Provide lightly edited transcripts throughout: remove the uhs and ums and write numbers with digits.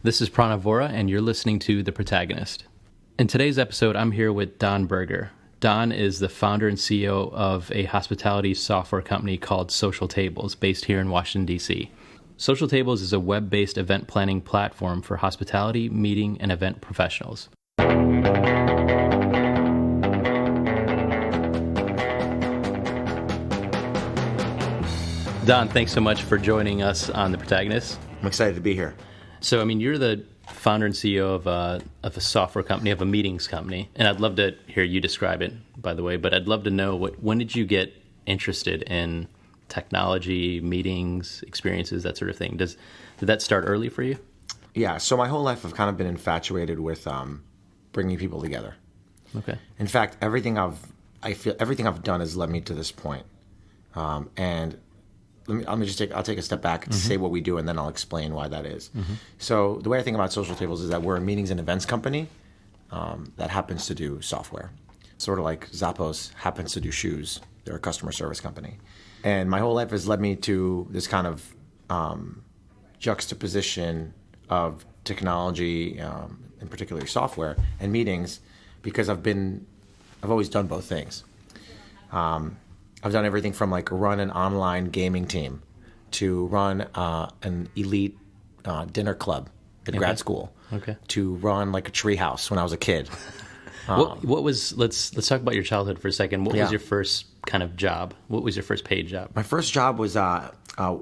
This is Pranav Vora, and you're listening to The Protaganist. In today's episode, I'm here with Don Berger. Don is the founder and CEO of a hospitality software company called Social Tables, based here in Washington, D.C. Social Tables is a web-based event planning platform for hospitality, meeting, and event professionals. Don, thanks so much for joining us on The Protaganist. I'm excited to be here. So, you're the founder and CEO of a software company, of a meetings company, and I'd love to hear you describe it, by the way, but I'd love to know, when did you get interested in technology, meetings, experiences, that sort of thing? Did that start early for you? Yeah, so my whole life I've kind of been infatuated with bringing people together. Okay. In fact, everything I've done has led me to this point. And I'll take a step back and say what we do, and then I'll explain why that is. Mm-hmm. So the way I think about Social Tables is that we're a meetings and events company that happens to do software. Sort of like Zappos happens to do shoes. They're a customer service company. And my whole life has led me to this kind of juxtaposition of technology, in particular software, and meetings, because I've always done both things. I've done everything from like run an online gaming team to run an elite dinner club at grad school, to run like a tree house when I was a kid. Let's talk about your childhood for a second. What was your first kind of job? What was your first paid job? My first job was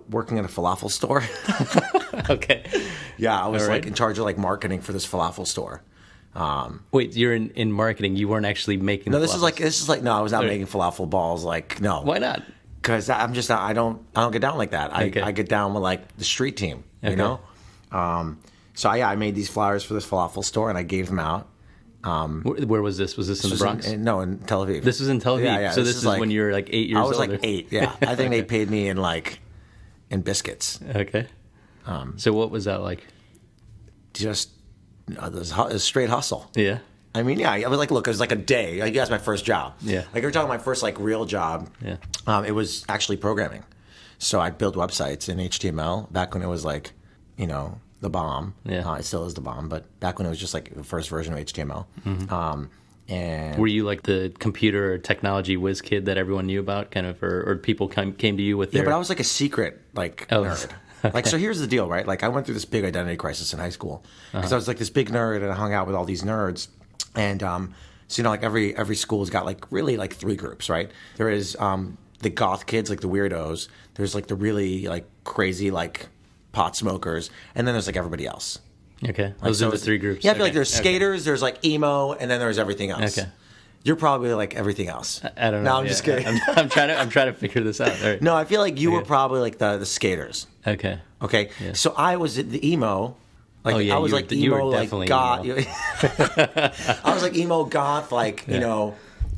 working at a falafel store. Okay. Yeah, I was like in charge of like marketing for this falafel store. Wait, you're in marketing. You weren't actually making. No, this is like no, I was not making falafel balls. Like no. Why not? Because I'm just not. I don't get down like that. I get down with like the street team. You know. So I made these flyers for this falafel store and I gave them out. Where was this? Was this in the Bronx? In Tel Aviv. This was in Tel Aviv. Yeah. So this is like, when you were like 8 years old. I was like 8. Yeah, I think they paid me in biscuits. Okay. So what was that like? Just a straight hustle. Yeah. I mean, yeah. I was like, look, it was like a day. Like, that's my first job. Yeah. Like you're talking my first like real job. Yeah. It was actually programming. So I built websites in HTML back when it was like, the bomb. Yeah. It still is the bomb, but back when it was just like the first version of HTML. Mm-hmm. And were you like the computer or technology whiz kid that everyone knew about, kind of, or people came to you with their... Yeah, but I was like a secret nerd. Okay. Like, so here's the deal, right? Like, I went through this big identity crisis in high school because I was like this big nerd and I hung out with all these nerds. And so like every school's got like really like 3 groups, right? There is the goth kids, like the weirdos. There's like the really like crazy like pot smokers, and then there's like everybody else. Okay, those are the 3 groups. Yeah, I feel like there's skaters, there's like emo, and then there's everything else. Okay. You're probably like everything else. I don't know. No, I'm just kidding. I'm trying to figure this out. Right. No, I feel like you were probably like the skaters. Okay. Yeah. So I was the emo. Like I was like emo, like goth. I was like emo goth, like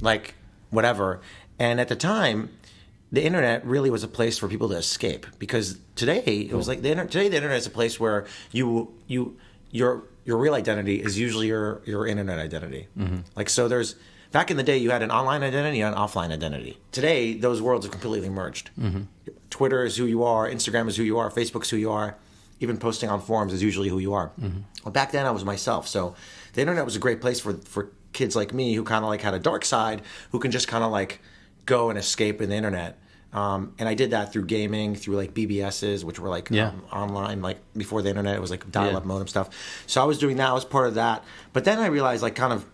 like whatever. And at the time, the internet really was a place for people to escape, because today it was like today the internet is a place where your real identity is usually your internet identity. Mm-hmm. Like so there's. Back in the day, you had an online identity and an offline identity. Today, those worlds have completely merged. Mm-hmm. Twitter is who you are, Instagram is who you are, Facebook's who you are. Even posting on forums is usually who you are. Mm-hmm. Well, back then, I was myself. So the internet was a great place for kids like me who kind of like had a dark side, who can just kind of like go and escape in the internet. And I did that through gaming, through like BBSs, which were like online, like before the internet. It was like dial-up modem stuff. So I was doing that. I was part of that. But then I realized like kind of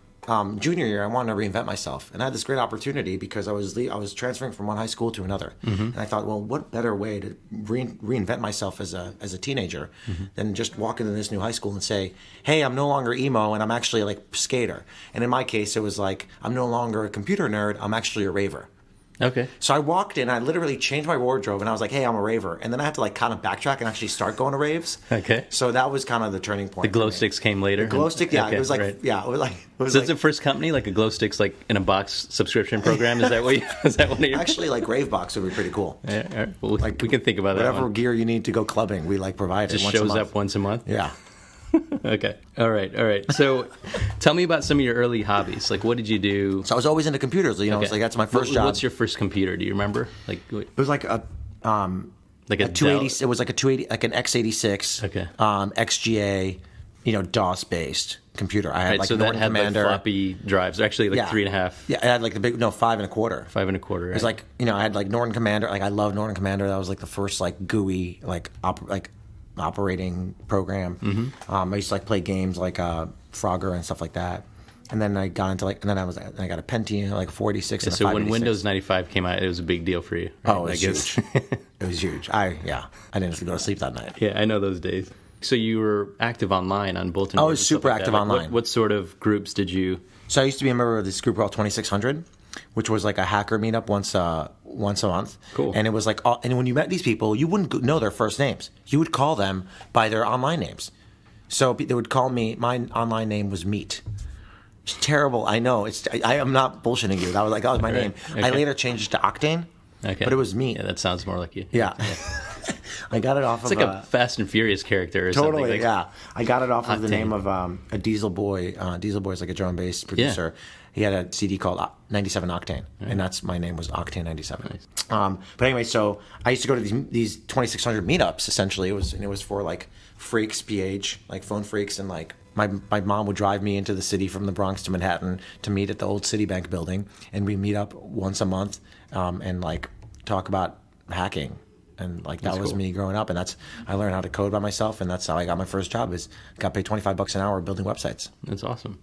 junior year, I wanted to reinvent myself, and I had this great opportunity because I was transferring from one high school to another, and I thought, well, what better way to reinvent myself as a teenager than just walk into this new high school and say, hey, I'm no longer emo, and I'm actually like skater. And in my case, it was like, I'm no longer a computer nerd, I'm actually a raver. Okay. So I walked in, I literally changed my wardrobe, and I was like, hey, I'm a raver. And then I had to like kind of backtrack and actually start going to raves. Okay. So that was kind of the turning point. The glow sticks came later? The glow stick, yeah. Okay, it was like, yeah. It was like. So it's the first company, like a glow sticks, like in a box subscription program? Is that what one of your... Actually, like Ravebox would be pretty cool. Yeah, all right. Well, like, we can think about that. Whatever gear you need to go clubbing, we like provide it just once a month. Just shows up once a month? Yeah. Okay. All right. So tell me about some of your early hobbies. Like, what did you do? So I was always into computers. You know, it's like that's my first job. What's your first computer? Do you remember? Like, it was like a 280. It was like a 280, like an x86. Okay. XGA, DOS-based computer. I had right, like so Norton that had Commander. like floppy drives. They're actually like 3.5. Yeah, it had like the big 5 1/4. 5 1/4. Right? It was like I had like Norton Commander. Like I love Norton Commander. That was like the first like GUI operating program. Mm-hmm. I used to like play games like Frogger and stuff like that. And then I got into and then I got a Pentium like 46. And so a when 586. Windows 95 came out, it was a big deal for you. Right? Oh, it was huge. It was huge. I didn't go to sleep that night. Yeah, I know those days. So you were active online on bulletin boards. I was super active online. What sort of groups did you? So I used to be a member of this group called 2600, which was like a hacker meetup once a month. Cool. And it was like, and when you met these people, you wouldn't know their first names. You would call them by their online names. So they would call me. My online name was Meat. It's terrible. I know. I am not bullshitting you. That was my name. Okay. I later changed it to Octane. Okay. But it was Meat. Yeah, that sounds more like you. Yeah. I got it off of... It's like a Fast and Furious character or totally, something. Yeah. I got it off Octane. of the name of a Diesel Boy. Diesel Boy is like a drum-based producer. Yeah. He had a CD called 97 Octane, and that's my name was Octane 97. Nice. But anyway, so I used to go to these 2600 meetups, essentially. It was for like freaks, PH, like phone freaks, and like my mom would drive me into the city from the Bronx to Manhattan to meet at the old Citibank building, and we meet up once a month and like talk about hacking. And like that was me growing up, and I learned how to code by myself, and that's how I got my first job. Got paid $25 an hour building websites. That's awesome.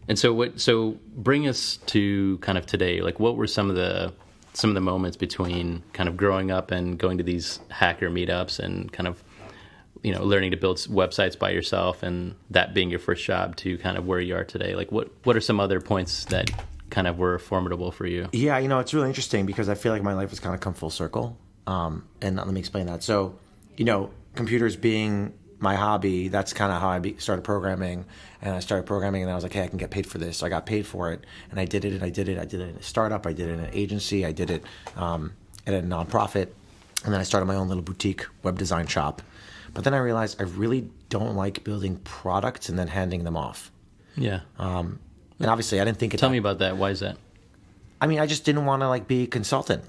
And so bring us to kind of today. Like, what were some of the moments between kind of growing up and going to these hacker meetups and kind of learning to build websites by yourself and that being your first job to kind of where you are today? Like, what are some other points that kind of were formidable for you? Yeah, it's really interesting because I feel like my life has kind of come full circle. And let me explain that. So, computers being my hobby, that's kind of how I started programming. And I started programming, and I was like, hey, I can get paid for this. So I got paid for it, and I did it, I did it in a startup, I did it in an agency, I did it at a nonprofit, and then I started my own little boutique web design shop. But then I realized I really don't like building products and then handing them off. Yeah. And obviously, I didn't think it. Tell me about that. Why is that? I mean, I just didn't want to like be a consultant,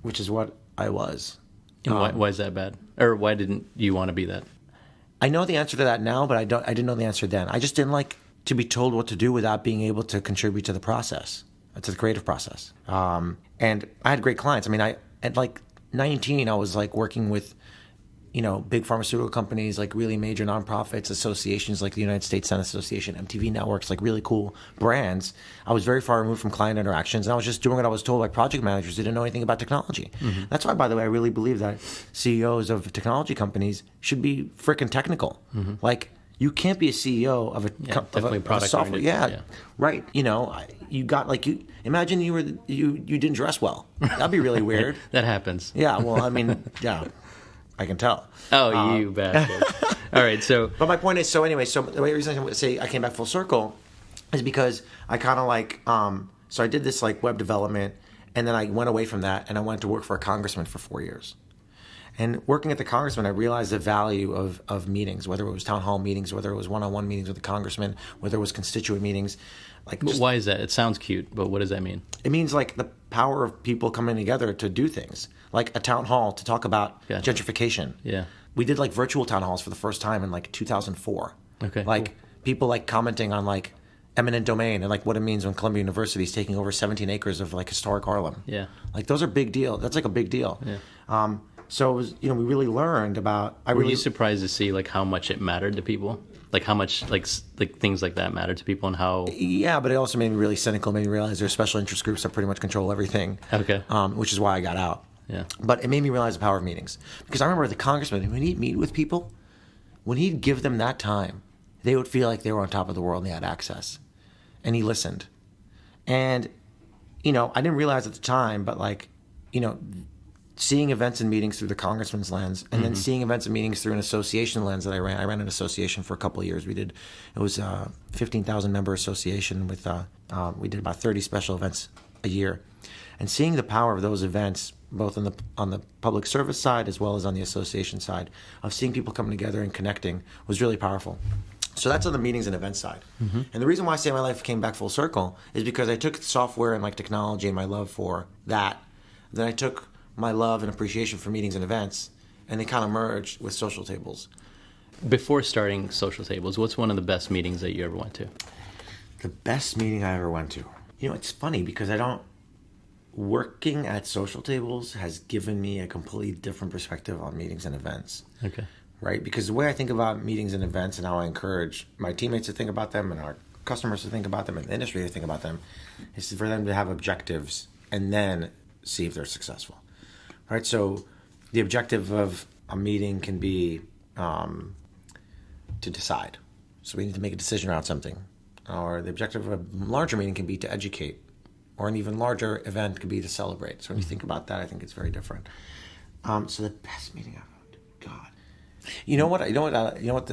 which is what I was. And why is that bad? Or why didn't you want to be that? I know the answer to that now, but I didn't know the answer then. I just didn't like to be told what to do without being able to contribute to the process, to the creative process. And I had great clients. I mean, at like 19, I was like working with, big pharmaceutical companies, like really major nonprofits, associations like the United States Senate Association, MTV networks, like really cool brands. I was very far removed from client interactions, and I was just doing what I was told by project managers who didn't know anything about technology. Mm-hmm. That's why, by the way, I really believe that CEOs of technology companies should be frickin' technical. Mm-hmm. Like, you can't be a CEO of a software. Yeah, right. You got like imagine you didn't dress well. That'd be really weird. That happens. Yeah. Well, I mean, yeah. I can tell. Oh, you bastard. All right, so... But my point is, the reason I say I came back full circle is because I kind of like... so I did this like web development, and then I went away from that, and I went to work for a congressman for 4 years. And working at the congressman, I realized the value of meetings, whether it was town hall meetings, whether it was one-on-one meetings with the congressman, whether it was constituent meetings. But why is that? It sounds cute, but what does that mean? It means like the power of people coming together to do things. Like a town hall to talk about gentrification. Yeah. We did like virtual town halls for the first time in like 2004. Okay. Like people like commenting on like eminent domain and like what it means when Columbia University is taking over 17 acres of like historic Harlem. Yeah. Like those are big deal. That's like a big deal. Yeah. So it was, we really learned about. Were you surprised to see like how much it mattered to people? Like how much like things like that mattered to people and how? Yeah, but it also made me really cynical. Made me realize there's special interest groups that pretty much control everything. Okay. Which is why I got out. Yeah. But it made me realize the power of meetings. Because I remember the congressman, when he'd meet with people, when he'd give them that time, they would feel like they were on top of the world and they had access. And he listened. And, I didn't realize at the time, but like, seeing events and meetings through the congressman's lens, and then seeing events and meetings through an association lens that I ran. I ran an association for a couple of years. It was a 15,000 member association with, we did about 30 special events a year. And seeing the power of those events, both on the public service side as well as on the association side, of seeing people coming together and connecting was really powerful. So that's on the meetings and events side. Mm-hmm. And the reason why I say my life came back full circle is because I took software and like technology and my love for that. Then I took my love and appreciation for meetings and events, and they kind of merged with social tables. Before starting Social Tables, what's one of the best meetings that you ever went to? The best meeting I ever went to. It's funny because working at Social Tables has given me a completely different perspective on meetings and events. Okay. Right? Because the way I think about meetings and events and how I encourage my teammates to think about them and our customers to think about them and the industry to think about them is for them to have objectives and then see if they're successful. Right? So the objective of a meeting can be to decide. So we need to make a decision around something. Or the objective of a larger meeting can be to educate. Or an even larger event could be to celebrate. So when you think about that, I think it's very different. So the best meeting I've had, God. You know what?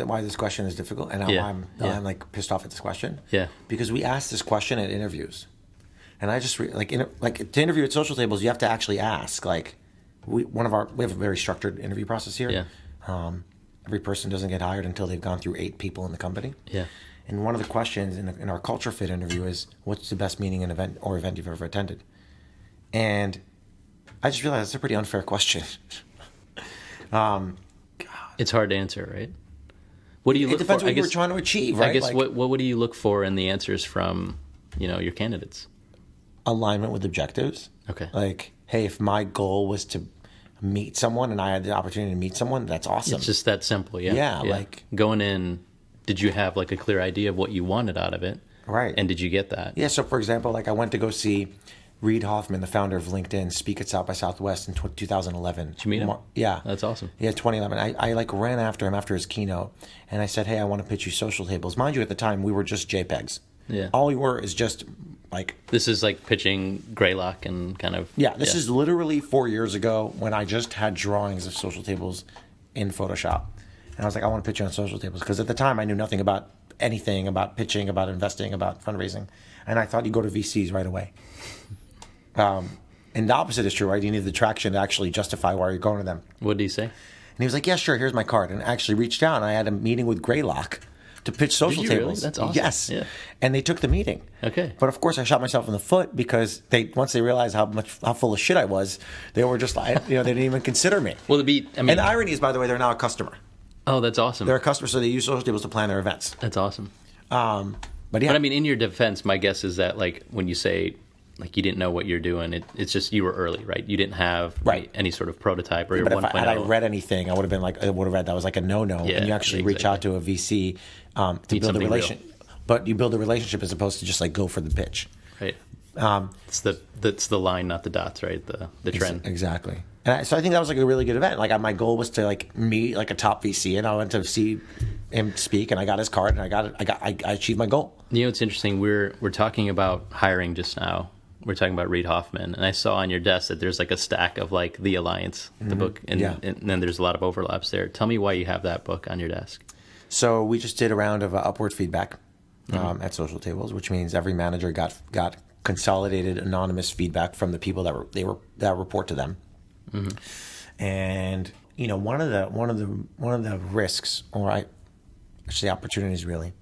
Why this question is difficult, and I'm like pissed off at this question. Yeah. Because we ask this question at interviews, and I just to interview at Social Tables, you have to actually ask. Like, we have a very structured interview process here. Yeah. Every person doesn't get hired until they've gone through 8 people in the company. Yeah. And one of the questions in our culture fit interview is, what's the best meeting and event you've ever attended? And I just realized that's a pretty unfair question. It's hard to answer, right? What do you look for? It depends what you were trying to achieve, right? I guess what do you look for in the answers from, your candidates? Alignment with objectives. Okay. Like, hey, if my goal was to meet someone and I had the opportunity to meet someone, that's awesome. It's just that simple, yeah. Yeah, like going in, did you have like a clear idea of what you wanted out of it? Right. And did you get that? Yeah, so for example, like I went to go see Reid Hoffman, the founder of LinkedIn, speak at South by Southwest in 2011. Did you meet him? Yeah. That's awesome. Yeah, 2011. I like ran after him after his keynote, and I said, hey, I want to pitch you Social Tables. Mind you, at the time, we were just JPEGs. Yeah. All we were is just like... This is like pitching Greylock and kind of... Yeah, this is literally 4 years ago when I just had drawings of Social Tables in Photoshop. And I was like, I want to pitch you on Social Tables. Because at the time, I knew nothing about anything, about pitching, about investing, about fundraising. And I thought you go to VCs right away. And the opposite is true, right? You need the traction to actually justify why you're going to them. What did he say? And he was like, yeah, sure, here's my card. And actually reached out, and I had a meeting with Greylock to pitch Social Tables. Really? That's awesome. Yes. Yeah. And they took the meeting. Okay. But of course, I shot myself in the foot because once they realized how full of shit I was, they were just like, they didn't even consider me. Well, and the irony is, by the way, they're now a customer. Oh, that's awesome. They're a customer, so they use Social Tables to plan their events. That's awesome. But yeah. But I mean, in your defense, my guess is that like when you say like you didn't know what you're doing, it's just you were early, right? You didn't have any sort of prototype or your 1.0. Had I read anything, I would have been like, I would have read that was like a no-no. Yeah, and you actually reach out to a VC to build a relationship. But you build a relationship as opposed to just like go for the pitch. Right. It's the line, not the dots, right? The trend. Exactly. And so I think that was like a really good event. Like my goal was to like meet like a top VC, and I went to see him speak, and I got his card, and I achieved my goal. It's interesting. We're talking about hiring just now. We're talking about Reid Hoffman, and I saw on your desk that there's like a stack of like The Alliance, the book, and then there's a lot of overlaps there. Tell me why you have that book on your desk. So we just did a round of upward feedback at Social Tables, which means every manager got consolidated anonymous feedback from the people that report to them. Mm-hmm. And one of the risks, or I should say opportunities, really,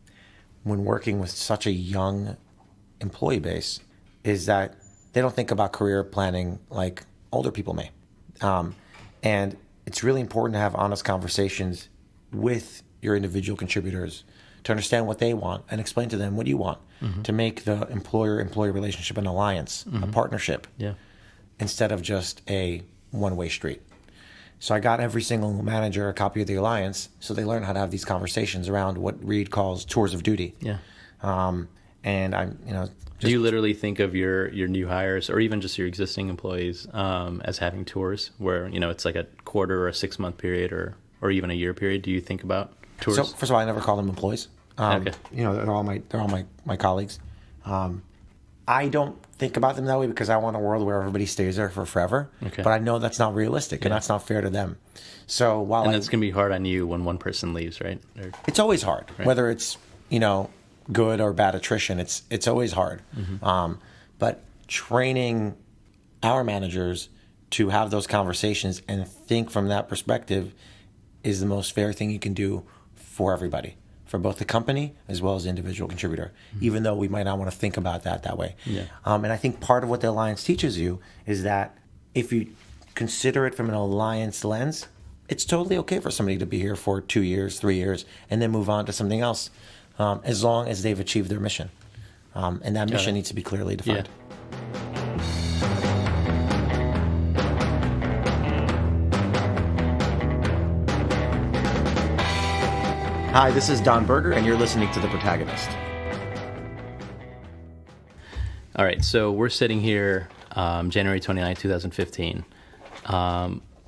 when working with such a young employee base, is that they don't think about career planning like older people may. And it's really important to have honest conversations with your individual contributors to understand what they want and explain to them what you want, to make the employer-employee relationship an alliance, a partnership, instead of just a one-way street. So I got every single manager a copy of The Alliance so they learn how to have these conversations around what Reid calls tours of duty. Yeah. And I'm, do you literally think of your new hires or even just your existing employees as having tours where, it's like a quarter or a 6-month period or even a year period? Do you think about tours? So first of all, I never call them employees. Okay. They're all my colleagues. I don't think about them that way because I want a world where everybody stays there for forever. Okay. But I know that's not realistic and that's not fair to them. So it's going to be hard on you when one person leaves, right? It's always hard, right? Whether it's good or bad attrition. It's always hard. Mm-hmm. But training our managers to have those conversations and think from that perspective is the most fair thing you can do for everybody, for both the company as well as the individual contributor, even though we might not want to think about that way. Yeah. And I think part of what the Alliance teaches you is that if you consider it from an Alliance lens, it's totally okay for somebody to be here for 2 years, 3 years, and then move on to something else, as long as they've achieved their mission. And that mission needs to be clearly defined. Yeah. Hi, this is Don Berger, and you're listening to The Protaganist. All right, so we're sitting here January 29, 2015.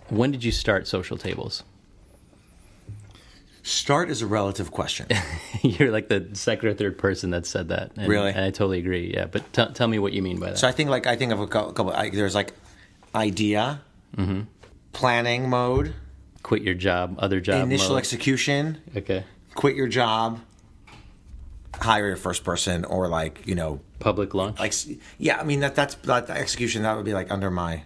When did you start Social Tables? Start is a relative question. You're like the second or third person that said that. And, really? And I totally agree, yeah. But tell me what you mean by that. So I think of a couple there's like idea, planning mode. Quit your job, other job initial mode. Execution. Okay. Quit your job, hire your first person, or public launch. Yeah, I mean that's the execution. That would be like under my.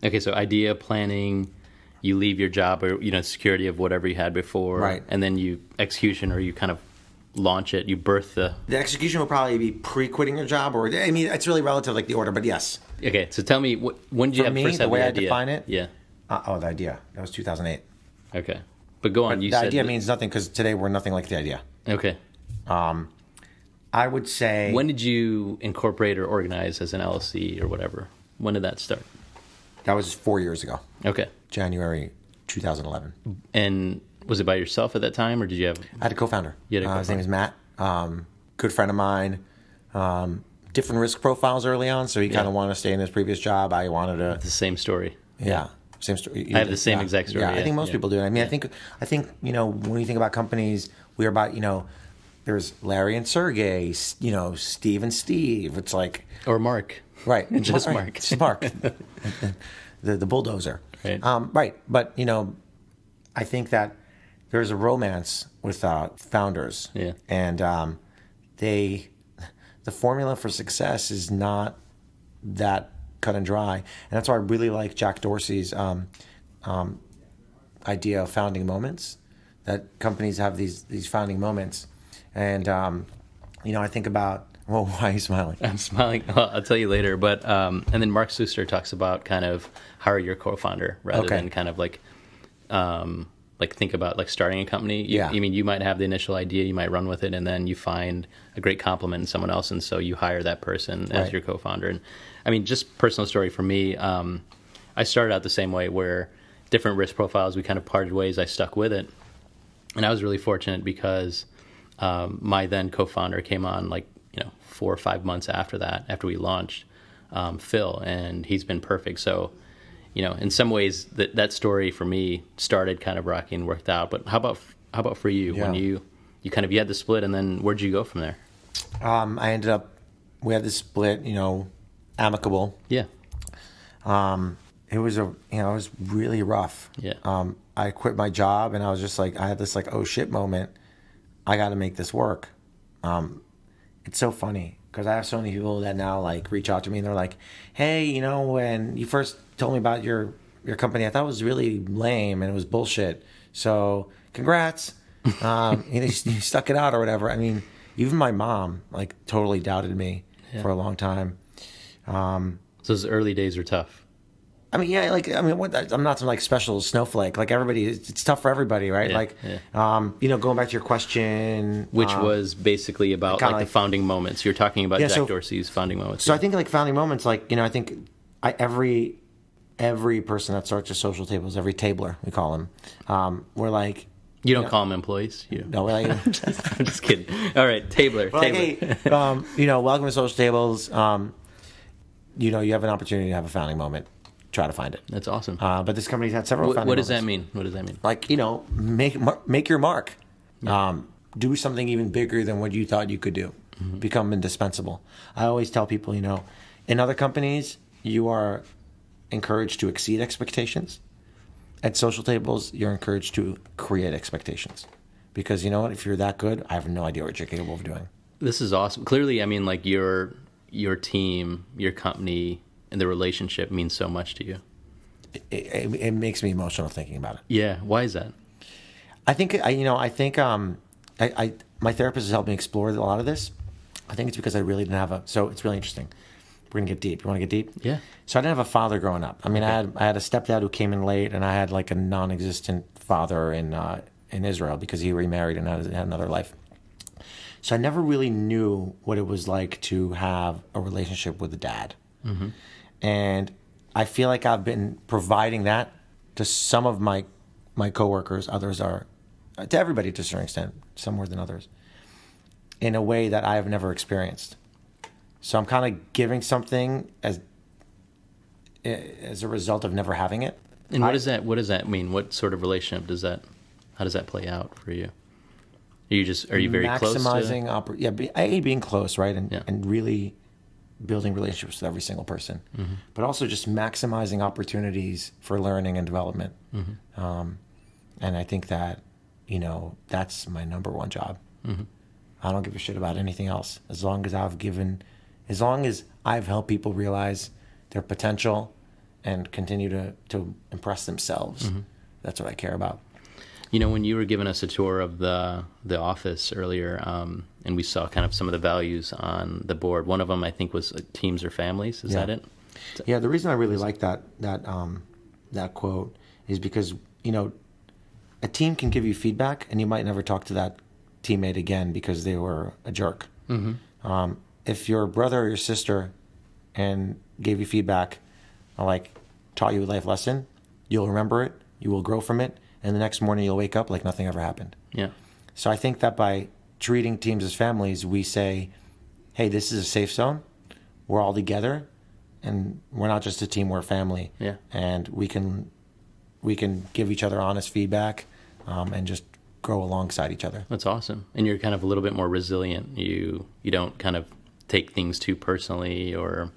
Okay, so idea, planning, you leave your job or security of whatever you had before, right? And then you execution, or you kind of launch it. You birth the execution will probably be pre-quitting your job, or I mean it's really relative, like the order, but yes. Okay, so tell me when did you first have the way the idea? I define it? Yeah. The idea that was 2008. Okay. But go on. But the idea means nothing because today we're nothing like the idea. Okay. I would say. When did you incorporate or organize as an LLC or whatever? When did that start? That was 4 years ago. Okay. January 2011. And was it by yourself at that time, or did you have? I had a co-founder. You had a co-founder. His name is Matt. Good friend of mine. Different risk profiles early on, so he kind of wanted to stay in his previous job. I wanted to. The same story. Yeah. Same story. I have the same exact story. Yeah, I think most people do. I mean, I think when you think about companies, we're about there's Larry and Sergey, Steve and Steve. It's like or Mark, right? Just Mark. Just Mark, the bulldozer, right? Right. But I think that there's a romance with founders, and the formula for success is not that cut and dry, and that's why I really like Jack Dorsey's idea of founding moments. That companies have these founding moments, and I think about. Well, why are you smiling? I'm smiling. Well, I'll tell you later. But and then Mark Suster talks about kind of hire your co-founder rather than kind of like think about like starting a company. I mean, you might have the initial idea, you might run with it, and then you find a great compliment in someone else, and so you hire that person as your co-founder. And I mean, just personal story for me, I started out the same way where different risk profiles, we kind of parted ways, I stuck with it. And I was really fortunate because my then co-founder came on 4 or 5 months after that, after we launched, Phil, and he's been perfect. So, in some ways that story for me started kind of rocky and worked out. But how about for you when you had the split, and then where'd you go from there? We had the split, amicable. Yeah. It was it was really rough. Yeah. I quit my job, and I was just like, I had this oh shit moment. I got to make this work. It's so funny because I have so many people that now reach out to me and they're like, hey, when you first told me about your company, I thought it was really lame and it was bullshit. So congrats. You stuck it out or whatever. I mean, even my mom totally doubted me for a long time. So those early days are tough. I mean, I'm not some special snowflake. Everybody, it's tough for everybody, right? Going back to your question, which was basically about the founding moments. You're talking about Jack Dorsey's founding moments. So I think founding moments, I think every person that starts a social tables, every tabler we call them, we're you don't call them employees. No, we're I'm just kidding. All right, tabler. Hey, welcome to social tables. You have an opportunity to have a founding moment. Try to find it. That's awesome. But this company's had several. What does that mean? What does that mean? Make your mark. Yeah. Do something even bigger than what you thought you could do. Mm-hmm. Become indispensable. I always tell people, in other companies, you are encouraged to exceed expectations. At social tables, you're encouraged to create expectations. Because you know what? If you're that good, I have no idea what you're capable of doing. This is awesome. Clearly, I mean, your team, your company, and the relationship means so much to you. It makes me emotional thinking about it. Yeah. Why is that? I think my therapist has helped me explore a lot of this. I think it's because I really didn't have so it's really interesting. We're going to get deep. You want to get deep? Yeah. So I didn't have a father growing up. I mean, okay. I had a stepdad who came in late, and I had like a non-existent father in Israel because he remarried and had another life. So I never really knew what it was like to have a relationship with a dad. Mm-hmm. And I feel like I've been providing that to some of my coworkers. Others are, to everybody to a certain extent, some more than others, in a way that I have never experienced. So I'm kind of giving something as a result of never having it. And what does that mean? What sort of relationship how does that play out for you? Are you very close to maximizing being close, right? And really building relationships with every single person, mm-hmm. but also just maximizing opportunities for learning and development. Mm-hmm. And I think that, that's my number one job. Mm-hmm. I don't give a shit about anything else. As long as I've helped people realize their potential and continue to impress themselves, mm-hmm. that's what I care about. When you were giving us a tour of the office earlier, and we saw kind of some of the values on the board, one of them I think was teams or families. Is that it? Yeah. The reason I really like that quote is because a team can give you feedback, and you might never talk to that teammate again because they were a jerk. Mm-hmm. If your brother or your sister and gave you feedback, like taught you a life lesson, you'll remember it, you will grow from it, and the next morning you'll wake up like nothing ever happened. Yeah. So I think that by treating teams as families, we say, hey, this is a safe zone. We're all together, and we're not just a team, we're a family. Yeah. And we can give each other honest feedback, and just grow alongside each other. That's awesome. And you're kind of a little bit more resilient. You don't kind of take things too personally, or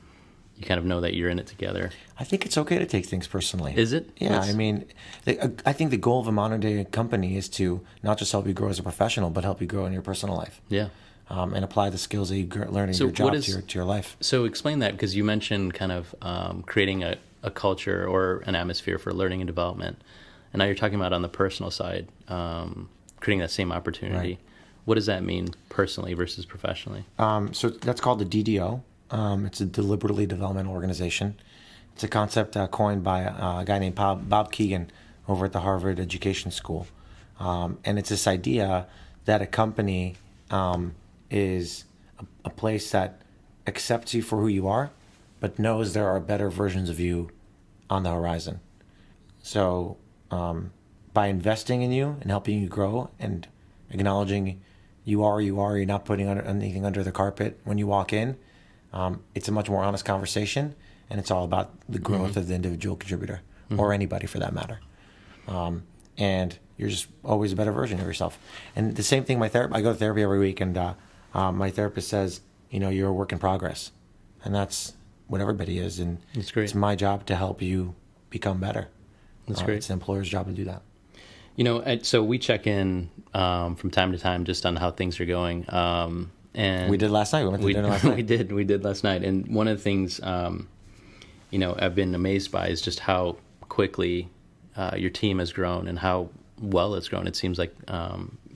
you kind of know that you're in it together. I think it's okay to take things personally. Is it? Yeah. I mean, I think the goal of a modern day company is to not just help you grow as a professional, but help you grow in your personal life. Yeah. And apply the skills that you learn in your job to your life. So explain that, because you mentioned kind of creating a culture or an atmosphere for learning and development. And now you're talking about on the personal side, creating that same opportunity. Right. What does that mean personally versus professionally? So that's called the DDO. It's a deliberately developmental organization. It's a concept coined by a guy named Bob Keegan over at the Harvard Education School. And it's this idea that a company is a place that accepts you for who you are, but knows there are better versions of you on the horizon. So by investing in you and helping you grow and acknowledging you're not putting anything under the carpet when you walk in, it's a much more honest conversation, and it's all about the growth mm-hmm. of the individual contributor, mm-hmm. or anybody for that matter. And you're just always a better version of yourself. And the same thing, I go to therapy every week, and my therapist says, you're a work in progress. And that's what everybody is. And that's great. It's my job to help you become better. That's great. It's the employer's job to do that. So we check in from time to time just on how things are going. And we did last night. We went to dinner last night. We did last night. And one of the things, I've been amazed by is just how quickly your team has grown and how well it's grown. It seems like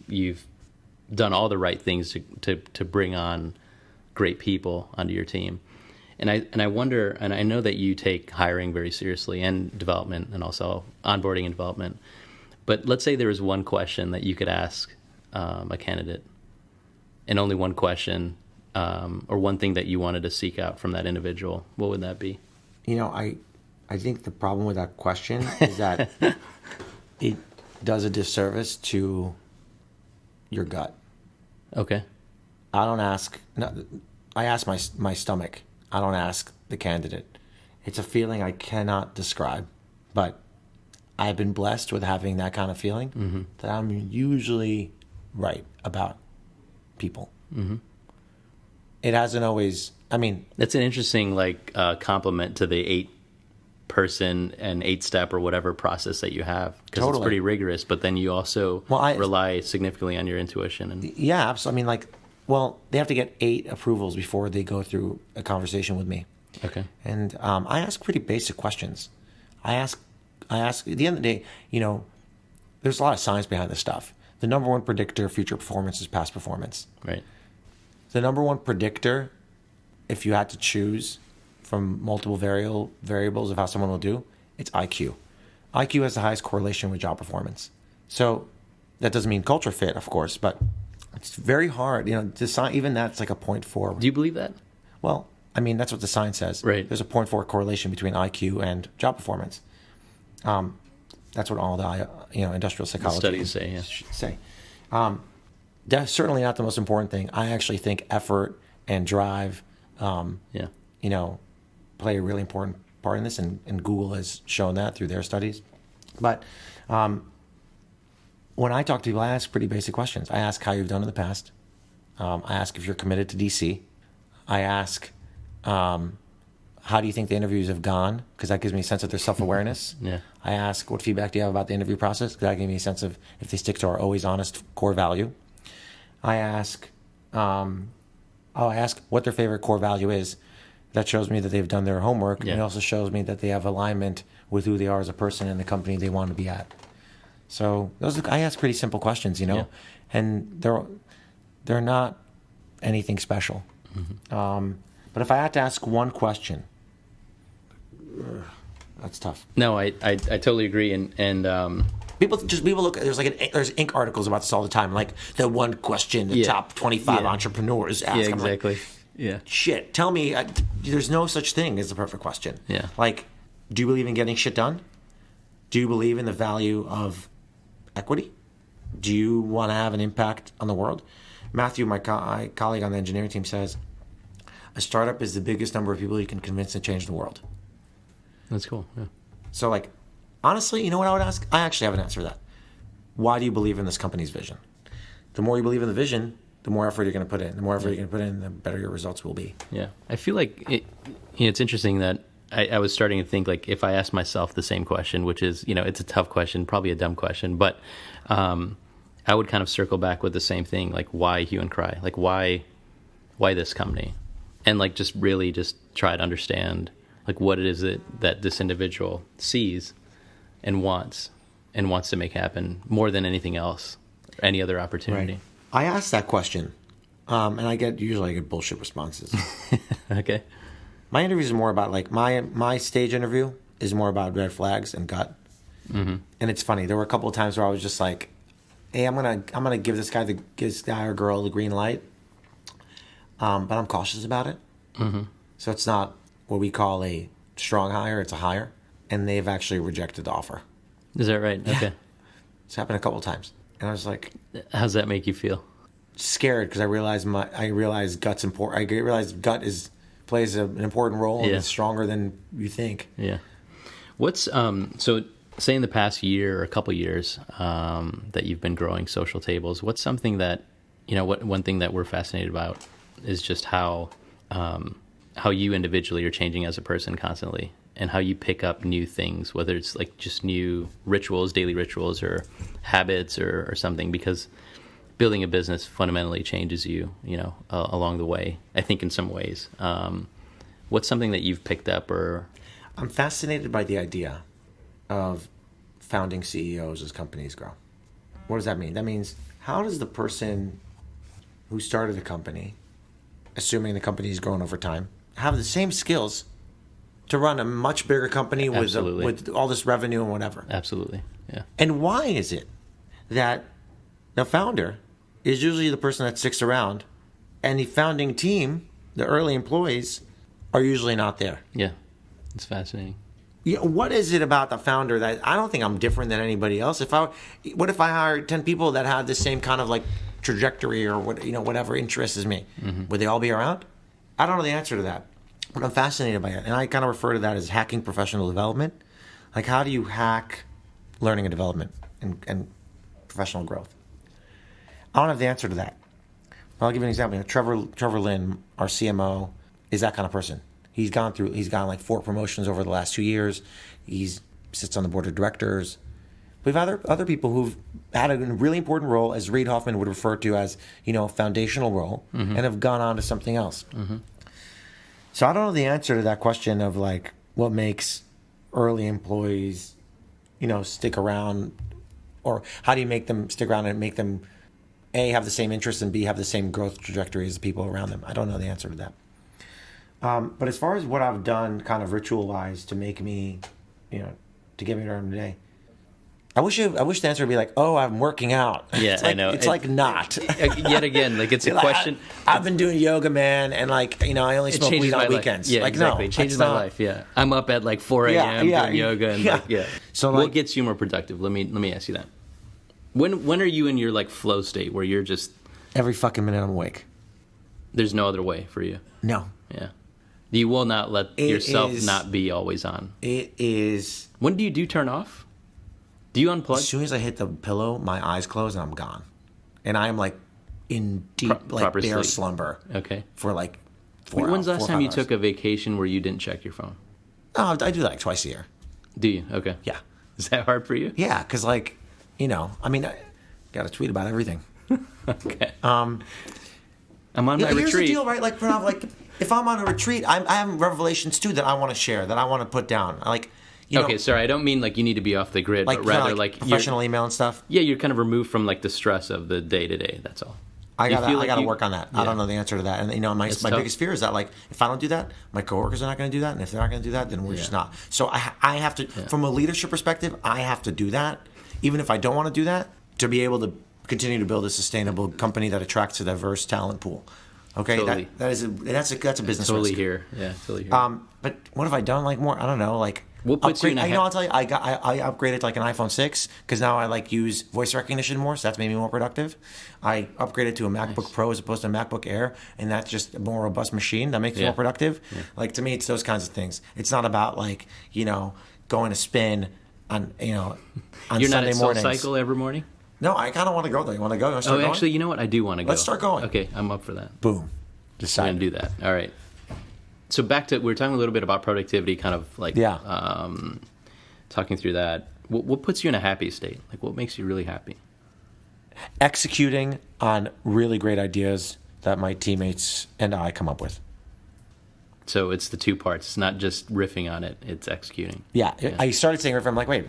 you've done all the right things to bring on great people onto your team. And I wonder, and I know that you take hiring very seriously, and development, and also onboarding and development. But let's say there was one question that you could ask a candidate, and only one question, or one thing that you wanted to seek out from that individual. What would that be? I think the problem with that question is that it does a disservice to your gut. Okay. I don't ask. No, I ask my stomach. I don't ask the candidate. It's a feeling I cannot describe, but I've been blessed with having that kind of feeling mm-hmm. that I'm usually right about people. Mm-hmm. It hasn't always. I mean, that's an interesting compliment to the 8-person and 8-step or whatever process that you have, because totally. It's pretty rigorous. But then you also rely significantly on your intuition. And yeah, absolutely. I mean, they have to get 8 approvals before they go through a conversation with me. Okay. And I ask pretty basic questions. I ask. At the end of the day, there's a lot of science behind this stuff. The number one predictor of future performance is past performance. Right. The number one predictor, if you had to choose, from multiple variables of how someone will do, it's IQ. IQ has the highest correlation with job performance. So that doesn't mean culture fit, of course, but it's very hard, to decide. Even that's like a 0.4. Do you believe that? Well, I mean, that's what the science says. Right. There's a 0.4 correlation between IQ and job performance. That's what all the industrial psychology studies say. That's certainly not the most important thing. I actually think effort and drive, play a really important part in this, and Google has shown that through their studies. But when I talk to people, I ask pretty basic questions. I ask how you've done in the past. I ask if you're committed to DC. I ask, how do you think the interviews have gone? Because that gives me a sense of their self-awareness. Yeah. I ask, what feedback do you have about the interview process? Because that gives me a sense of if they stick to our always honest core value. I ask what their favorite core value is. That shows me that they've done their homework. Yeah. And it also shows me that they have alignment with who they are as a person and the company they want to be at. So I ask pretty simple questions, Yeah. and they're not anything special. Mm-hmm. But if I had to ask one question, that's tough. No, I totally agree, and people look. There's Inc. articles about this all the time, like the one question the top 25 entrepreneurs ask. Yeah, exactly. Shit. Tell me, there's no such thing as the perfect question. Yeah. Like, do you believe in getting shit done? Do you believe in the value of equity? Do you want to have an impact on the world? Matthew, my colleague on the engineering team, says a startup is the biggest number of people you can convince to change the world. That's cool. Yeah. So, like, honestly, you know what I would ask? I actually have an answer to that. Why do you believe in this company's vision? The more you believe in the vision, the more effort you're going to put in. The more effort you're going to put in, the better your results will be. Yeah. I feel like it's interesting that I was starting to think, like, if I asked myself the same question, which is, it's a tough question, probably a dumb question, but I would kind of circle back with the same thing, like, why Hue and Cry? Like, why this company? And, like, just really just try to understand, like, what it is that this individual sees and wants to make happen more than anything else, or any other opportunity. Right. I asked that question, and I get bullshit responses. Okay. My interviews is more about, like, my stage interview is more about red flags and gut. Mm-hmm. And it's funny. There were a couple of times where I was just like, hey, I'm gonna give this guy or girl the green light, but I'm cautious about it. Mm-hmm. So it's not what we call a strong hire; it's a hire, and they've actually rejected the offer. Is that right? Yeah. Okay. It's happened a couple of times, and I was like, how's that make you feel? Scared, because I realized gut's important. I realized gut plays an important role, and it's stronger than you think. Yeah. What's so? Say in the past year or a couple of years that you've been growing Social Tables, what's something that, one thing that we're fascinated about is just how you individually are changing as a person constantly, and how you pick up new things, whether it's like just new rituals, daily rituals, or habits or something, because building a business fundamentally changes you, along the way, I think in some ways. What's something that you've picked up or... I'm fascinated by the idea of founding CEOs as companies grow. What does that mean? That means, how does the person who started the company, assuming the company's grown over time, have the same skills to run a much bigger company with all this revenue and whatever? Absolutely, yeah. And why is it that the founder is usually the person that sticks around, and the founding team, the early employees, are usually not there? Yeah, it's fascinating. What is it about the founder that I don't think I'm different than anybody else? What if I hired 10 people that had the same kind of, like, trajectory or whatever interests me? Mm-hmm. Would they all be around? I don't know the answer to that, but I'm fascinated by it, and I kind of refer to that as hacking professional development. Like, how do you hack learning and development and professional growth? I don't have the answer to that. I'll give you an example. Trevor Lynn, our CMO, is that kind of person. He's gotten like 4 promotions over the last 2 years. He sits on the board of directors. We've other people who've had a really important role, as Reid Hoffman would refer to as, a foundational role, mm-hmm. and have gone on to something else. Mm-hmm. So I don't know the answer to that question of, like, what makes early employees, stick around, or how do you make them stick around and make them, A, have the same interests, and B, have the same growth trajectory as the people around them. I don't know the answer to that. But as far as what I've done kind of ritual-wise to make me, to get me during the day, I wish the answer would be like, oh, I'm working out. Yeah, it's like, I know. It's like not. Yet again, like it's a question. I've been doing yoga, man, and I only smoke weed on weekends. Yeah, like, exactly. No, it changes my life. Yeah, I'm up at like 4 a.m. doing yoga and So what gets you more productive? Let me ask you that. When are you in your like flow state where you're just every fucking minute I'm awake? There's no other way for you. No. Yeah. You will not let yourself not be always on. It is. When do you turn off? Do you unplug? As soon as I hit the pillow, my eyes close and I'm gone. And I am like in deep, bare slumber. Okay. For like 4 hours. When's the last time you took a vacation where you didn't check your phone? Oh, I do that like twice a year. Do you? Okay. Yeah. Is that hard for you? Yeah, because I got to tweet about everything. Okay. I'm on my retreat. Here's the deal, right? Like, Pranav, if I'm on a retreat, I have revelations too that I want to share, that I want to put down. Okay, sorry, I don't mean like you need to be off the grid, but rather like professional email and stuff. Yeah, you're kind of removed from like the stress of the day to day. That's all. I gotta work on that. Yeah. I don't know the answer to that, and my biggest fear is that if I don't do that, my coworkers are not going to do that, and if they're not going to do that, then we're just not. So I have to, from a leadership perspective, I have to do that, even if I don't want to do that, to be able to continue to build a sustainable company that attracts a diverse talent pool. Okay, totally. that's a business totally risk. Here. Yeah, totally here. But what have I done more? I don't know, what puts you in I'll tell you, I upgraded to an iPhone 6 because now I use voice recognition more, so that's made me more productive. I upgraded to a MacBook Pro as opposed to a MacBook Air, and that's just a more robust machine that makes me more productive. Yeah. To me, it's those kinds of things. It's not about going to spin on You're not Sunday at mornings. SoulCycle every morning? No, I kind of want to go there. You want to go? You going? Actually, you know what? I do want to go. Let's start going. Okay, I'm up for that. Boom. Decided. We're going to do that. All right. So back to, we were talking a little bit about productivity, kind of talking through that. What puts you in a happy state? What makes you really happy? Executing on really great ideas that my teammates and I come up with. So it's the two parts. It's not just riffing on it. It's executing. Yeah. I started saying riffing. I'm like, wait,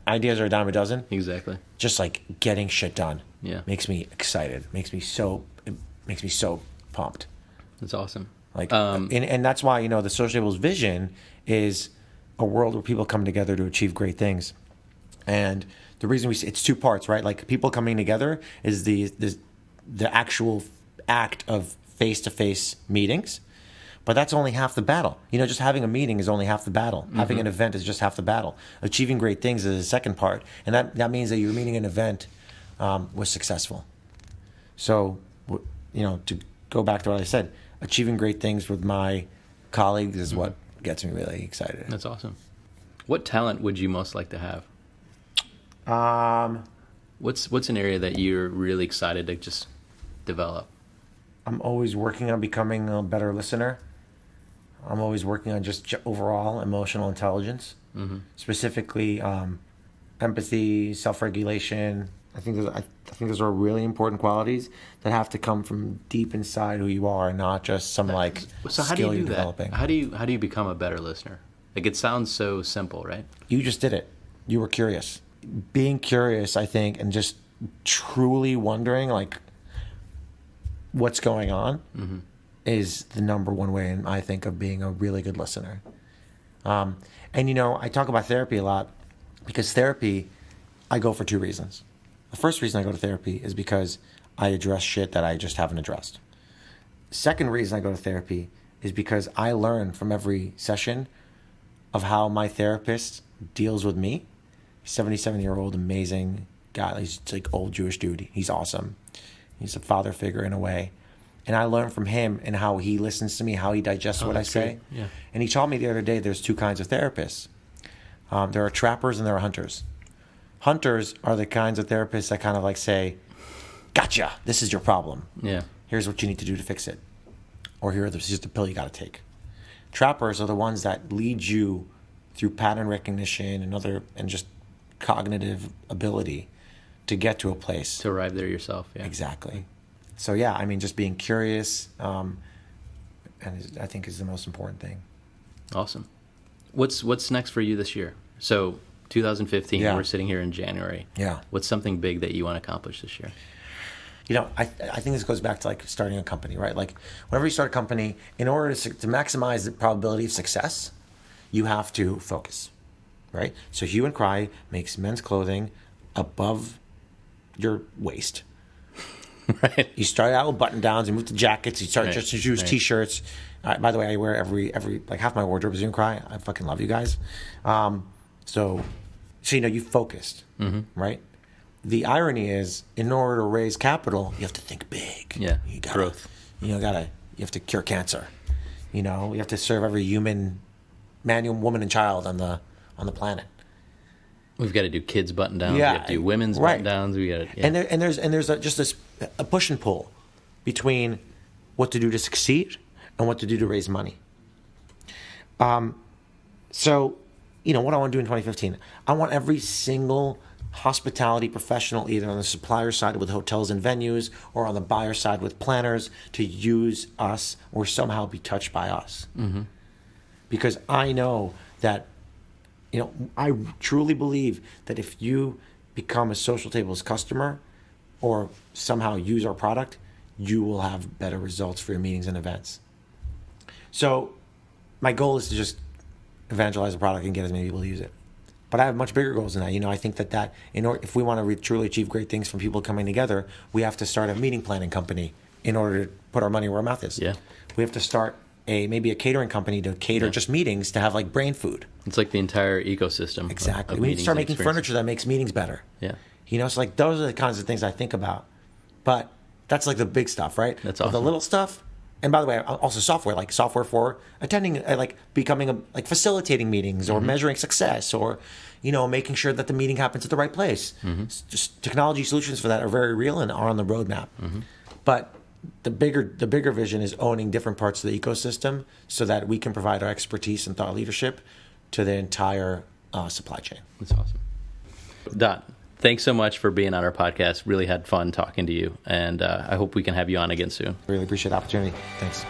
ideas are a dime a dozen. Exactly. Just getting shit done. Yeah. Makes me excited. Makes me so pumped. That's awesome. And that's why, the Social Table's vision is a world where people come together to achieve great things. And the reason it's two parts, right? People coming together is the actual act of face-to-face meetings. But that's only half the battle. Just having a meeting is only half the battle. Mm-hmm. Having an event is just half the battle. Achieving great things is the second part. And that means that your meeting and event was successful. So, to go back to what I said, achieving great things with my colleagues is what gets me really excited. That's awesome. What talent would you most like to have? What's an area that you're really excited to just develop? I'm always working on becoming a better listener. I'm always working on just overall emotional intelligence, specifically empathy, self-regulation. I think those are really important qualities that have to come from deep inside who you are, not just some skill you're developing. How do you become a better listener? It sounds so simple, right? You just did it. You were curious. Being curious, I think, and just truly wondering what's going on is the number one way, I think, of being a really good listener. And I talk about therapy a lot because therapy, I go for two reasons. The first reason I go to therapy is because I address shit that I just haven't addressed. Second reason I go to therapy is because I learn from every session of how my therapist deals with me. 77-year-old, amazing guy. He's old Jewish dude. He's awesome. He's a father figure in a way. And I learn from him and how he listens to me, how he digests what I say. Yeah. And he told me the other day there's two kinds of therapists. There are trappers and there are hunters. Hunters are the kinds of therapists that kind of say, gotcha, this is your problem. Yeah. Here's what you need to do to fix it. Or here's the pill you got to take. Trappers are the ones that lead you through pattern recognition and just cognitive ability to get to a place. To arrive there yourself, yeah. Exactly. So just being curious, and I think is the most important thing. Awesome. What's next for you this year? So 2015, we're sitting here in January. Yeah. What's something big that you want to accomplish this year? I think this goes back to like starting a company, right? Like whenever you start a company, in order to maximize the probability of success, you have to focus, right? So Hue and Cry makes men's clothing above your waist. Right. You start out with button downs, you move to jackets, you start just to use t-shirts. By the way, I wear every like half my wardrobe is Hue and Cry. I fucking love you guys. So you focused, right? The irony is, in order to raise capital, you have to think big. Yeah, growth. You have to cure cancer. You have to serve every human, man, woman, and child on the planet. We've got to do kids button downs. Yeah, we have to do women's button downs. We got to, and there's just a push and pull between what to do to succeed and what to do to raise money. So, what I want to do in 2015, I want every single hospitality professional, either on the supplier side with hotels and venues or on the buyer side with planners, to use us or somehow be touched by us. Mm-hmm. Because I know that, I truly believe that if you become a Social Tables customer or somehow use our product, you will have better results for your meetings and events. So my goal is to just evangelize the product and get as many people to use it. But I have much bigger goals than that. I think that if we want to truly achieve great things from people coming together, we have to start a meeting planning company in order to put our money where our mouth is. Yeah. We have to start maybe a catering company to cater just meetings, to have like brain food. It's like the entire ecosystem. Exactly. We need to start making furniture that makes meetings better. Yeah. So like those are the kinds of things I think about. But that's like the big stuff, right? That's awesome. But the little stuff. And by the way, also software for attending, becoming facilitating meetings or measuring success or, making sure that the meeting happens at the right place. Mm-hmm. Just technology solutions for that are very real and are on the roadmap. Mm-hmm. But the bigger vision is owning different parts of the ecosystem so that we can provide our expertise and thought leadership to the entire supply chain. That's awesome. Don, thanks so much for being on our podcast. Really had fun talking to you, and I hope we can have you on again soon. Really appreciate the opportunity. Thanks.